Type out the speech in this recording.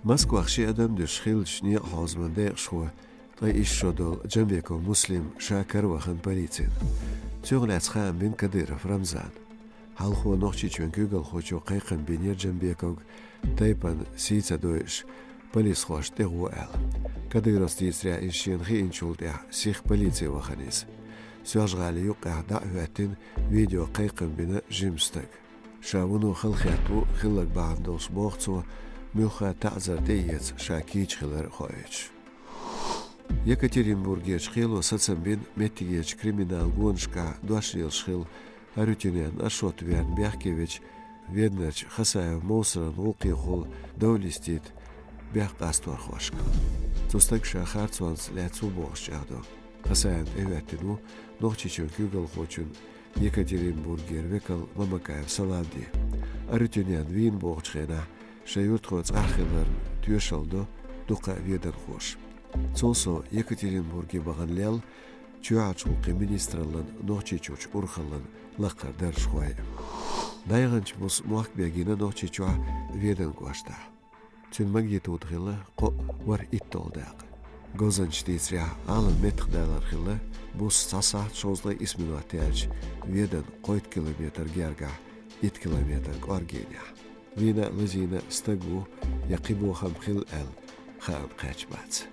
Moskva شي أدم دش خيل شنيا حازمن دايق شو طي إيش شدول جنبيكو مسلم شاكر وخن بليتين تغلى تخام بين كدير في رمزان هل خو نوخشي چون جوجل خوشو قيقن بينير جنبيكو تايبان سيتا دويش بليس خوش تغو آل كدير استيسريا إنشين خي إنشول ديح سيخ بليتي وخنيس سواج غالي يوقع دعواتين فيديو قيقن بنا جيمستك شاونو خلخياتو خلق بعد دوس بوغتو ملخا تعذر ديت شاكيج خلر خويش Екатеринбурге шхилу сацамбин метигеч криминал гоншка дуашил шхил арютинен ашот вян бяхкевич веднач хасаев мосран улкихул давлистит бях кастор хошка. Тустак шахарцванс ляцу бошчадо. Хасаев эветтину нохчичун кюгал хочун Екатеринбургер векал мамакаев саланди. Арютинен вин бошчхена шаюрт хоц ахилар тюшалдо дука ведан хош. Цолсо Екатеринбурге бағанлял чуачулқи министрлан нохчичуч урхалан лаққар даршхуай. Дайғанч мұс муақбегіна нохчичуа веден гуашта. Чүн магнитуд ғылы қо вар иттолдақ. Гозанч дейсря алын метхдайлар ғылы бұс саса чозлы исминуатяч веден қойт километр герга 1 километр аргения. Вина лызина стагу яқибу хам ғыл әл خام قاچ بات